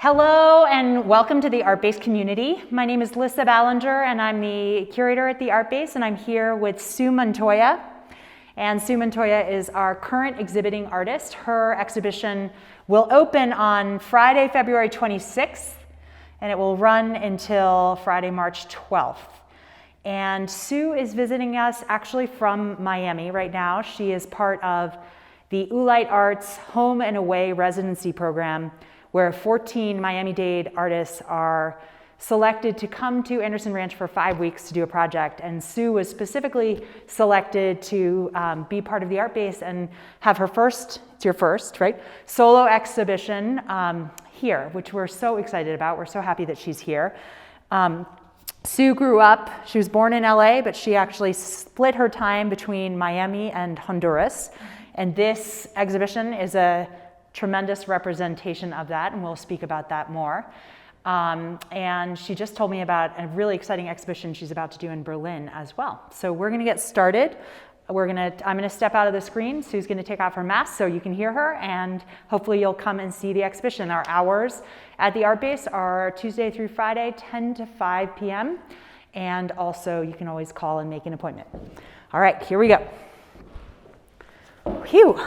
Hello and welcome to the Art Base community. My name is Lissa Ballinger and I'm the curator at the Art Base, and I'm here with Sue Montoya. And Sue Montoya is our current exhibiting artist. Her exhibition will open on Friday, February 26th, and it will run until Friday, March 12th. And Sue is visiting us actually from Miami right now. She is part of the Oolite Arts Home and Away residency program, where 14 Miami-Dade artists are selected to come to Anderson Ranch for 5 weeks to do a project. And Sue was specifically selected to be part of the Art Base and have her first, it's your first, right, solo exhibition here, which we're so excited about. We're so happy that she's here. Sue grew up, she was born in LA, but she actually split her time between Miami and Honduras. And this exhibition is a tremendous representation of that, and we'll speak about that more. And she just told me about a really exciting exhibition she's about to do in Berlin as well. So we're gonna get started. I'm gonna step out of the screen. Sue's gonna take off her mask so you can hear her, and hopefully you'll come and see the exhibition. Our hours at the Art Base are Tuesday through Friday, 10 to 5 p.m. And also you can always call and make an appointment. All right, here we go. Phew.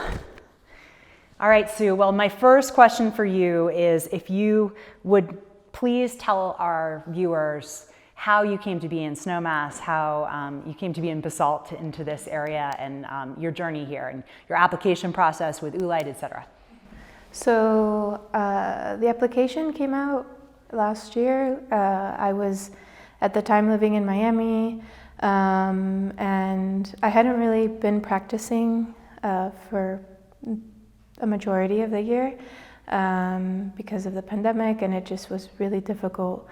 All right, Sue, well, my first question for you is if you would please tell our viewers how you came to be in Snowmass, how you came to be in Basalt into this area, and your journey here, and your application process with Oolite, et cetera. So the application came out last year. I was at the time living in Miami, and I hadn't really been practicing for a majority of the year because of the pandemic, and it just was really difficult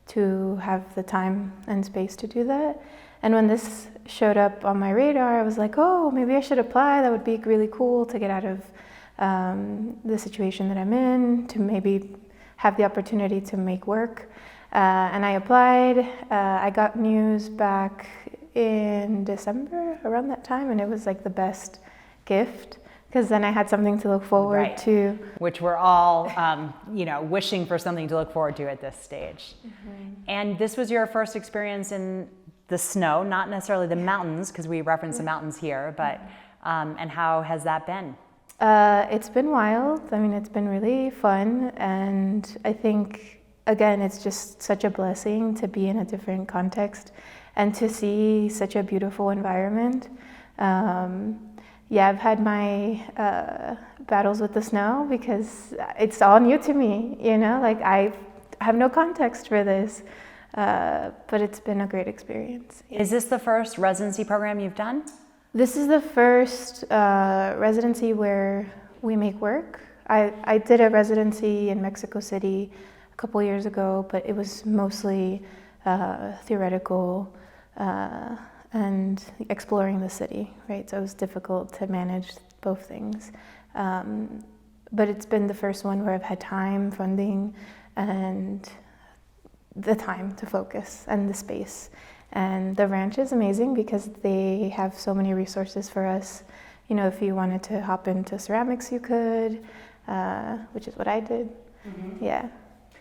to have the time and space to do that. And when this showed up on my radar, I was like, oh, maybe I should apply. That would be really cool to get out of the situation that I'm in, to maybe have the opportunity to make work. And I applied. I got news back in December around that time, and it was like the best gift, because then I had something to look forward to. Which we're all, wishing for something to look forward to at this stage. Mm-hmm. And this was your first experience in the snow, not necessarily the mountains, because we reference the mountains here, but, and how has that been? It's been wild. I mean, it's been really fun. And I think, again, it's just such a blessing to be in a different context and to see such a beautiful environment. Yeah, I've had my battles with the snow because it's all new to me, like I have no context for this, but it's been a great experience. Is this the first residency program you've done? This is the first residency where we make work. I did a residency in Mexico City a couple years ago, but it was mostly theoretical, and exploring the city, right? So it was difficult to manage both things. But it's been the first one where I've had time, funding, and the time to focus, and the space. And the ranch is amazing because they have so many resources for us. If you wanted to hop into ceramics, you could, which is what I did. Mm-hmm. Yeah.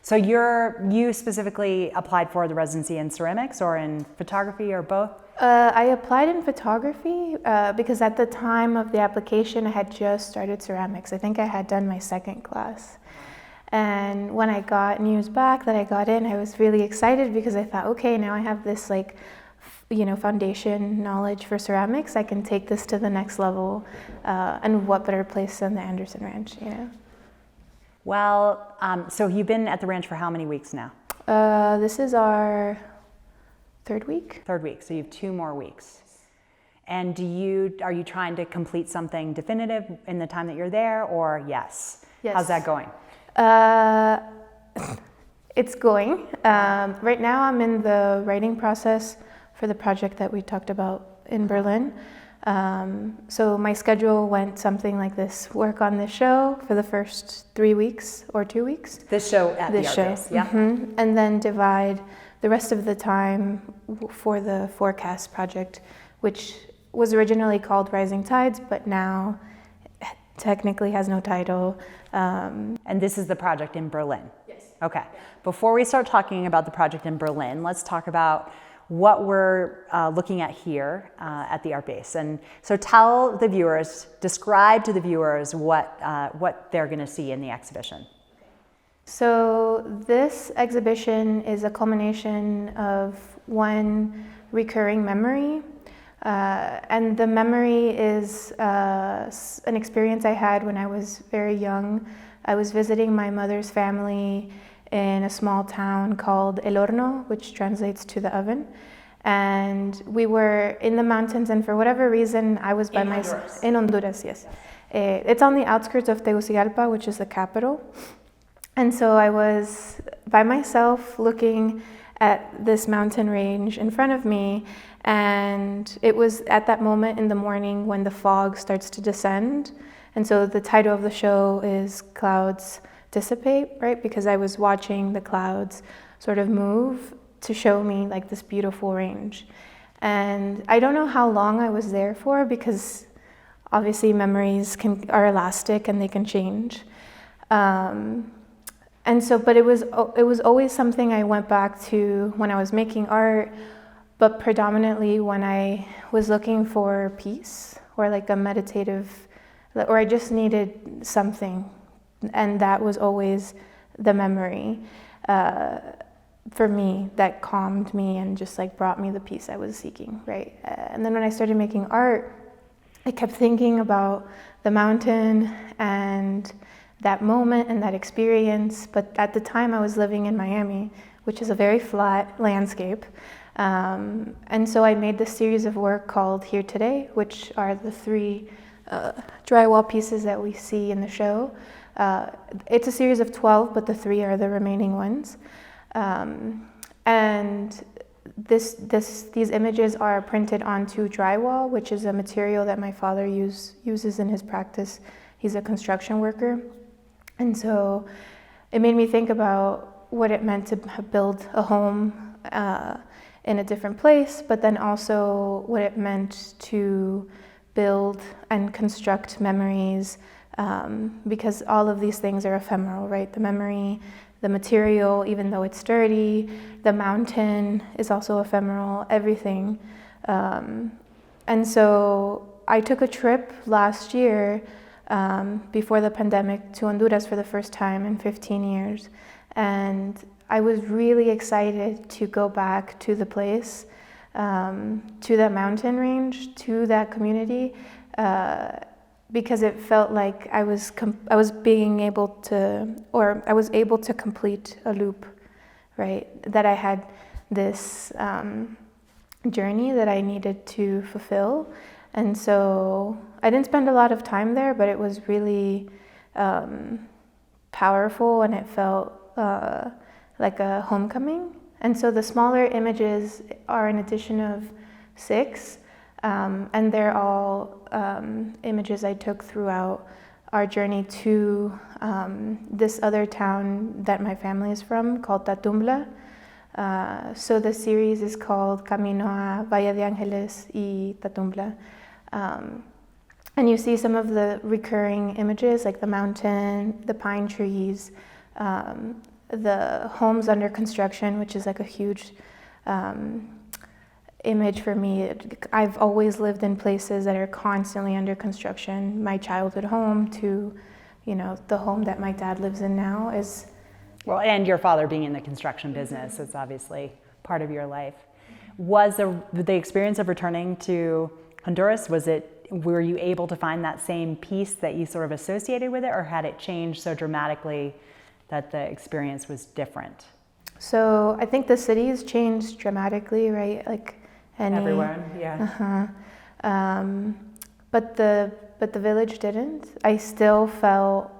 So you specifically applied for the residency in ceramics or in photography or both? I applied in photography because at the time of the application I had just started ceramics. I think I had done my second class. And when I got news back that I got in, I was really excited because I thought, okay, now I have this foundation knowledge for ceramics. I can take this to the next level, and what better place than the Anderson Ranch, Well, so you've been at the ranch for how many weeks now? This is our third week. Third week, so you have 2 more weeks. And are you trying to complete something definitive in the time that you're there, or yes? Yes. How's that going? It's going. Right now I'm in the writing process for the project that we talked about in Berlin. So my schedule went something like this: work on this show for the first 3 weeks or 2 weeks. This show at the Art Base, yeah. Mm-hmm. And then divide the rest of the time for the Forecast project, which was originally called Rising Tides, but now technically has no title. And this is the project in Berlin? Yes. Okay. Before we start talking about the project in Berlin, let's talk about what we're looking at here at the Art Base. And so tell the viewers, describe to the viewers what they're going to see in the exhibition. So this exhibition is a culmination of one recurring memory. And the memory is an experience I had when I was very young. I was visiting my mother's family in a small town called El Horno, which translates to the oven. And we were in the mountains, and for whatever reason, I was by myself. In Honduras, yes. It's on the outskirts of Tegucigalpa, which is the capital. And so I was by myself looking at this mountain range in front of me, and it was at that moment in the morning when the fog starts to descend. And so the title of the show is Clouds Dissipate, right? Because I was watching the clouds sort of move to show me like this beautiful range. And I don't know how long I was there for, because obviously memories are elastic and they can change. And so, but it was always something I went back to when I was making art, but predominantly when I was looking for peace or like a meditative, or I just needed something, and that was always the memory for me that calmed me and just like brought me the peace I was seeking, right? And then when I started making art, I kept thinking about the mountain and that moment and that experience. But at the time I was living in Miami, which is a very flat landscape. And so I made this series of work called Here Today, which are the 3 drywall pieces that we see in the show. It's a series of 12, but the 3 are the remaining ones. And these images are printed onto drywall, which is a material that my father uses in his practice. He's a construction worker. And so it made me think about what it meant to build a home in a different place, but then also what it meant to build and construct memories, because all of these things are ephemeral, right? The memory, the material, even though it's sturdy, the mountain is also ephemeral, everything. And so I took a trip last year before the pandemic to Honduras for the first time in 15 years. And I was really excited to go back to the place, to that mountain range, to that community, because it felt like I was able to complete a loop, right? That I had this journey that I needed to fulfill. And so I didn't spend a lot of time there, but it was really powerful, and it felt like a homecoming. And so the smaller images are an addition of 6, and they're all images I took throughout our journey to this other town that my family is from, called Tatumbla. So the series is called Camino a Valle de Ángeles y Tatumbla. And you see some of the recurring images, like the mountain, the pine trees, the homes under construction, which is like a huge image for me. I've always lived in places that are constantly under construction. My childhood home to, the home that my dad lives in now is. Well, and your father being in the construction business, it's obviously part of your life. Was the experience of returning to Honduras, were you able to find that same peace that you sort of associated with it, or had it changed so dramatically that the experience was different? So I think the cities changed dramatically, right? Like everywhere, yeah. But the village didn't. I still felt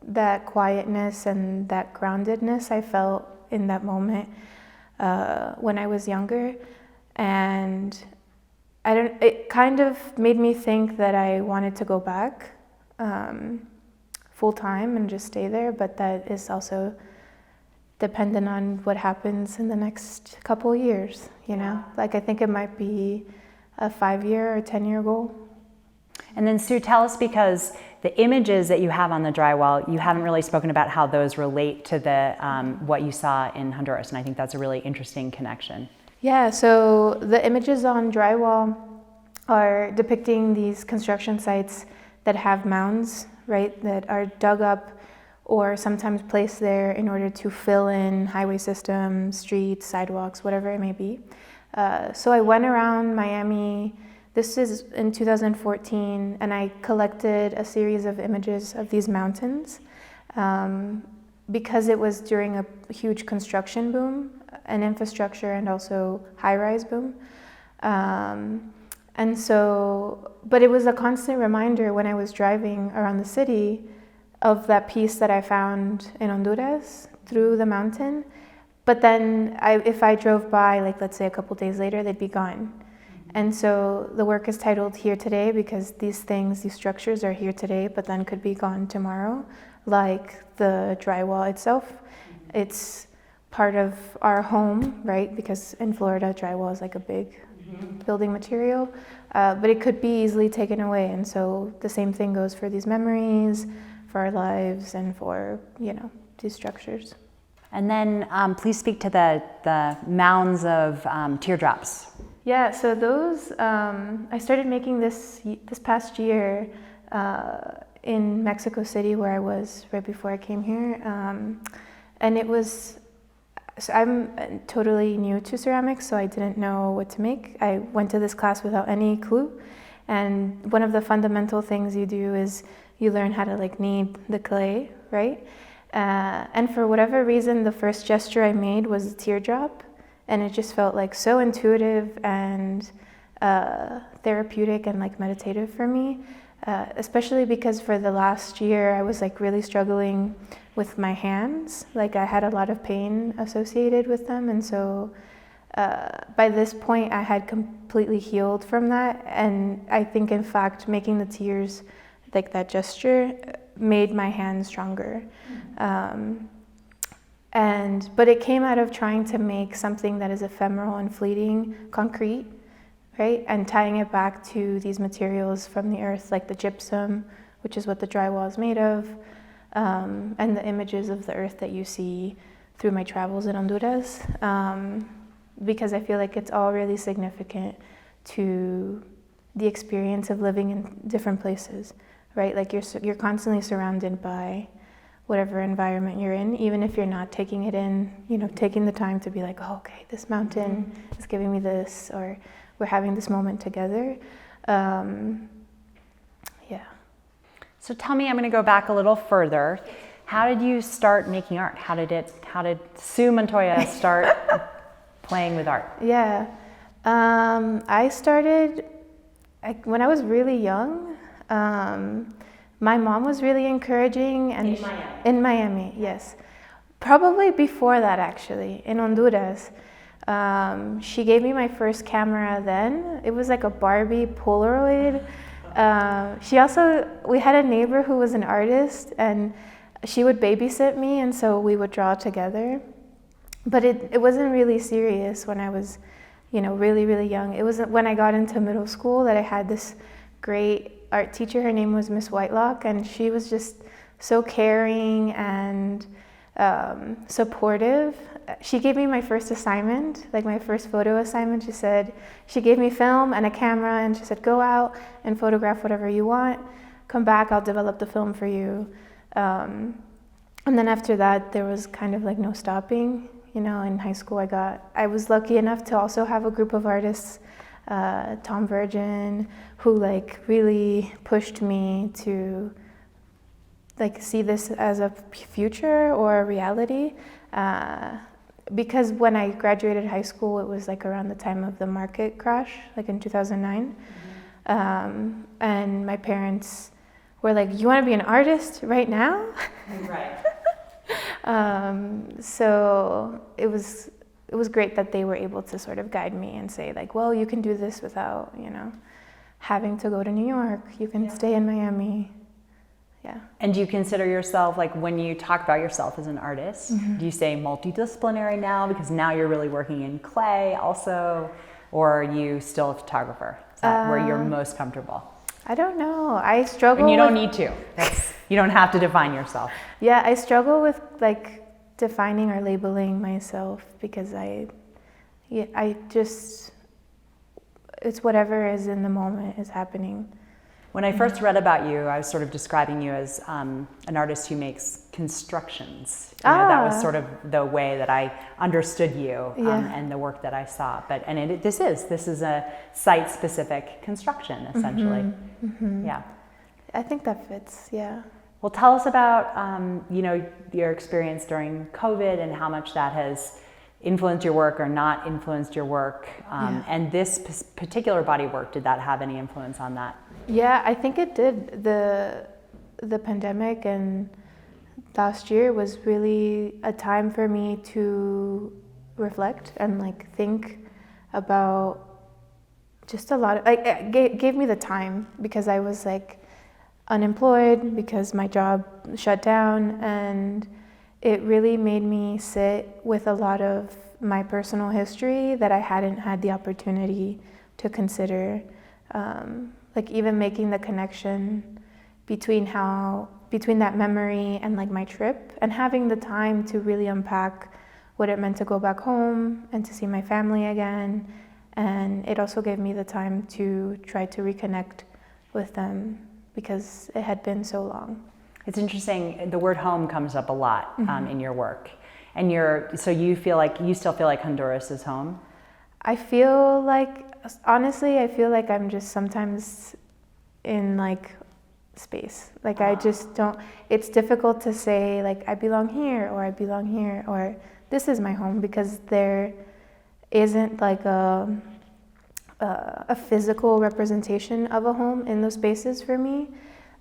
that quietness and that groundedness I felt in that moment when I was younger, and it kind of made me think that I wanted to go back full time and just stay there, but that is also dependent on what happens in the next couple of years, Like I think it might be a 5-year or 10-year goal. And then Sue, tell us, because the images that you have on the drywall, you haven't really spoken about how those relate to the what you saw in Honduras, and I think that's a really interesting connection. Yeah, so the images on drywall are depicting these construction sites that have mounds, right, that are dug up or sometimes placed there in order to fill in highway systems, streets, sidewalks, whatever it may be. So I went around Miami. This is in 2014, and I collected a series of images of these mountains because it was during a huge construction boom, an infrastructure and also high-rise boom. And so, but it was a constant reminder when I was driving around the city of that piece that I found in Honduras through the mountain. But then if I drove by, like let's say a couple days later, they'd be gone. And so the work is titled Here Today because these things, these structures are here today, but then could be gone tomorrow, like the drywall itself. It's part of our home, right? Because in Florida, drywall is like a big building material, but it could be easily taken away. And so the same thing goes for these memories, for our lives, and for, these structures. And then please speak to the mounds of teardrops. Yeah, so those, I started making this past year in Mexico City, where I was right before I came here. And it was, so I'm totally new to ceramics, so I didn't know what to make. I went to this class without any clue. And one of the fundamental things you do is you learn how to knead the clay, right? And for whatever reason, the first gesture I made was a teardrop. And it just felt so intuitive and therapeutic and meditative for me, especially because for the last year I was really struggling with my hands. I had a lot of pain associated with them, and so by this point I had completely healed from that. And I think in fact making the tears, that gesture, made my hands stronger. But it came out of trying to make something that is ephemeral and fleeting, concrete, right? And tying it back to these materials from the earth, like the gypsum, which is what the drywall is made of, and the images of the earth that you see through my travels in Honduras, because I feel it's all really significant to the experience of living in different places, right? You're constantly surrounded by whatever environment you're in, even if you're not taking it in, taking the time to be oh, okay, this mountain is giving me this, or we're having this moment together. Yeah. So tell me, I'm going to go back a little further. How did you start making art? How did Sue Montoya start playing with art? Yeah. I started when I was really young. My mom was really encouraging, and in Miami, yes. Probably before that, actually, in Honduras. She gave me my first camera then. It was a Barbie Polaroid. We had a neighbor who was an artist, and she would babysit me, and so we would draw together. But it wasn't really serious when I was, really, really young. It was when I got into middle school that I had this great art teacher. Her name was Miss Whitelock, and she was just so caring and supportive. She gave me my first assignment, my first photo assignment. She gave me film and a camera, and she said, go out and photograph whatever you want. Come back, I'll develop the film for you. And then after that, there was kind of no stopping. In high school, I was lucky enough to also have a group of artists, Tom Virgin, who really pushed me to see this as a future or a reality, because when I graduated high school, it was around the time of the market crash, in 2009. And my parents were you want to be an artist right now? Right. So it was great that they were able to sort of guide me and say well, you can do this without, having to go to New York. You can stay in Miami. Yeah. And do you consider yourself, when you talk about yourself as an artist, do you say multidisciplinary now because now you're really working in clay also, or are you still a photographer? Is that where you're most comfortable? I don't know. I struggle. And you don't with, need to. You don't have to define yourself. Yeah, I struggle with like defining or labeling myself because I just, it's whatever is in the moment is happening. When I first read about you, I was sort of describing you as an artist who makes constructions. You know, that was sort of the way that I understood you and the work that I saw. This is a site-specific construction, essentially. Yeah. I think that fits. Yeah. Well, tell us about your experience during COVID and how much that has influenced your work or not influenced your work. And this particular body of work, did that have any influence on that? Yeah, I think it did. The pandemic and last year was really a time for me to reflect and like think about just a lot of, like, it gave me the time because I was like unemployed because my job shut down, and it really made me sit with a lot of my personal history that I hadn't had the opportunity to consider. Like even making the connection between that memory and like my trip, and having the time to really unpack what it meant to go back home and to see my family again. And it also gave me the time to try to reconnect with them because it had been so long. It's interesting, the word home comes up a lot in your work. And so you still feel like Honduras is home? Honestly, I feel like I'm just sometimes in like space. Like I just don't, it's difficult to say like I belong here or this is my home, because there isn't like a physical representation of a home in those spaces for me.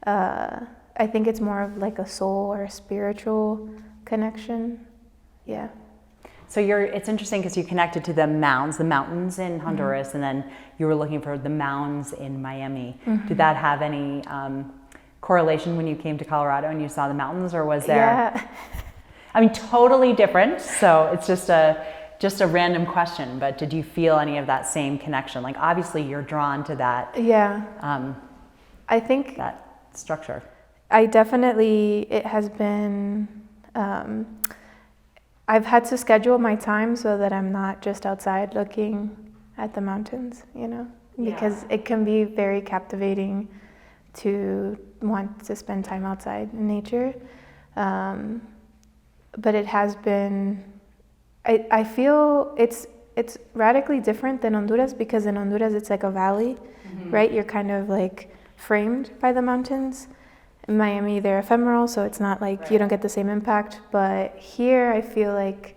I think it's more of like a soul or a spiritual connection. Yeah. So it's interesting because you connected to the mountains in Honduras, and then you were looking for the mounds in Miami. Did that have any correlation when you came to Colorado and you saw the mountains, or was there? Yeah. I mean, totally different. So it's just a random question, but did you feel any of that same connection? Like obviously you're drawn to that. Yeah. I think that structure. It has been. I've had to schedule my time so that I'm not just outside looking at the mountains, because it can be very captivating to want to spend time outside in nature. But it has been, I feel it's radically different than Honduras, because in Honduras it's like a valley, right? You're kind of like framed by the mountains. In Miami, they're ephemeral, so it's not like you don't get the same impact. But here, I feel like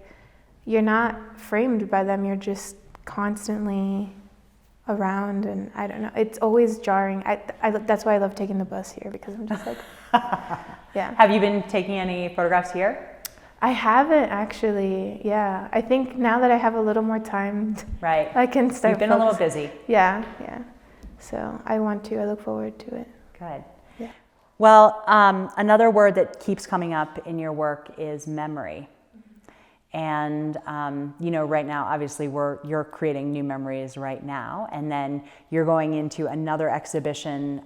you're not framed by them. You're just constantly around, and I don't know. It's always jarring. That's why I love taking the bus here, because I'm just like, yeah. Have you been taking any photographs here? I haven't actually. Yeah, I think now that I have a little more time, I can start. You've been a little busy. Yeah. So I look forward to it. Good. Yeah. Well, another word that keeps coming up in your work is memory. And, right now, obviously, you're creating new memories right now. And then you're going into another exhibition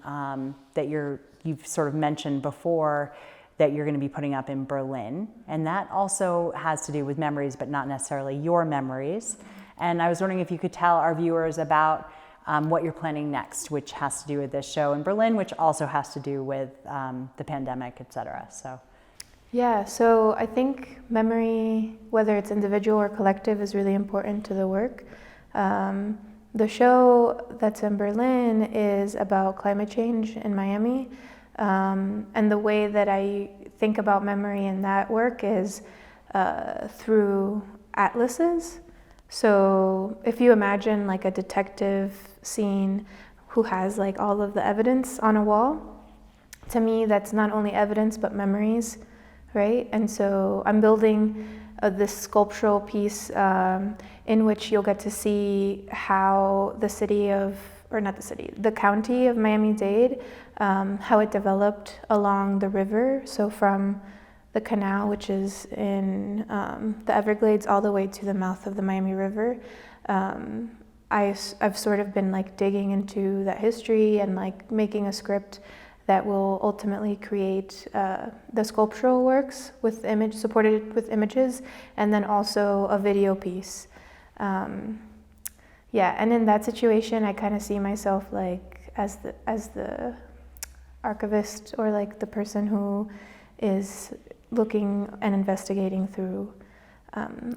that you've sort of mentioned before that you're going to be putting up in Berlin. And that also has to do with memories, but not necessarily your memories. And I was wondering if you could tell our viewers about what you're planning next, which has to do with this show in Berlin, which also has to do with the pandemic, et cetera. So. Yeah, so I think memory, whether it's individual or collective, is really important to the work. The show that's in Berlin is about climate change in Miami. And the way that I think about memory in that work is through atlases. So if you imagine like a detective scene who has like all of the evidence on a wall, to me that's not only evidence but memories, right? And so I'm building this sculptural piece in which you'll get to see how the county of Miami-Dade, how it developed along the river. So from the canal, which is in the Everglades, all the way to the mouth of the Miami River. I've sort of been like digging into that history and like making a script that will ultimately create the sculptural works with supported with images, and then also a video piece. Yeah, and in that situation, I kind of see myself like as the archivist, or like the person who is looking and investigating through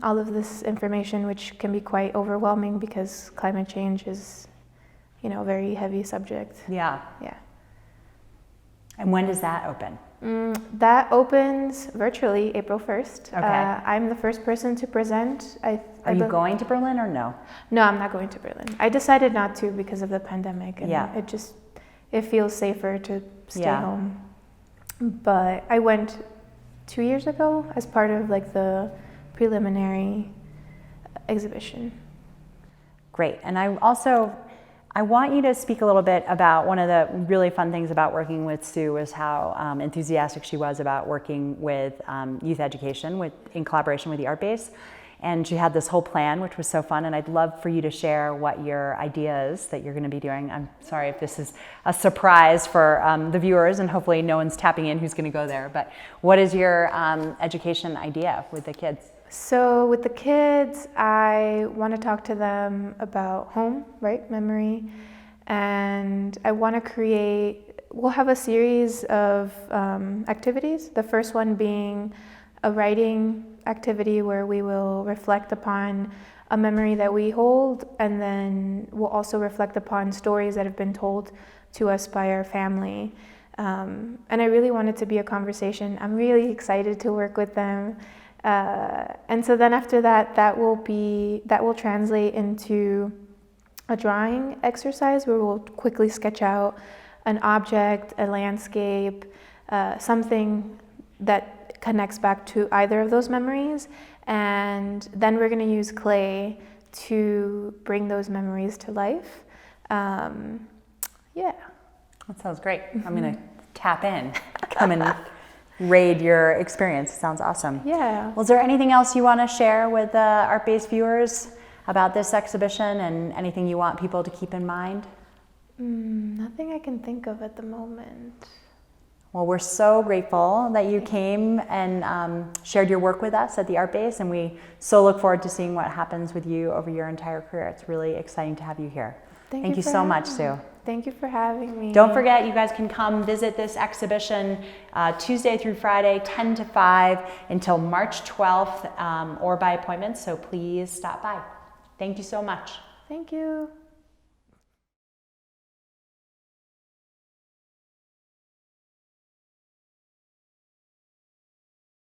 all of this information, which can be quite overwhelming because climate change is, a very heavy subject. Yeah. Yeah. And when does that open? That opens virtually April 1st. Okay. I'm the first person to present. Are you going to Berlin or no? No, I'm not going to Berlin. I decided not to because of the pandemic, and Yeah. it feels safer to stay Yeah. home. But I went 2 years ago as part of like the preliminary exhibition. Great. And I want you to speak a little bit about one of the really fun things about working with Sue was how enthusiastic she was about working with youth education in collaboration with the Art Base. And she had this whole plan, which was so fun. And I'd love for you to share what your idea is that you're going to be doing. I'm sorry if this is a surprise for the viewers, and hopefully no one's tapping in who's going to go there. But what is your education idea with the kids? So with the kids, I want to talk to them about home, right? Memory. And I want to we'll have a series of activities. The first one being a writing activity where we will reflect upon a memory that we hold, and then we'll also reflect upon stories that have been told to us by our family. And I really want it to be a conversation. I'm really excited to work with them. And so then after that will translate into a drawing exercise where we'll quickly sketch out an object, a landscape, something that connects back to either of those memories. And then we're going to use clay to bring those memories to life. Yeah. That sounds great. I'm going to tap in, come and raid your experience. It sounds awesome. Yeah. Well, is there anything else you want to share with the Art-Based viewers about this exhibition, and anything you want people to keep in mind? Nothing I can think of at the moment. Well, we're so grateful that you came and shared your work with us at the Art Base, and we so look forward to seeing what happens with you over your entire career. It's really exciting to have you here. Thank you so much, Sue. Thank you for having me. Don't forget, you guys can come visit this exhibition Tuesday through Friday, 10 to 5 until March 12th, or by appointment, so please stop by. Thank you so much. Thank you.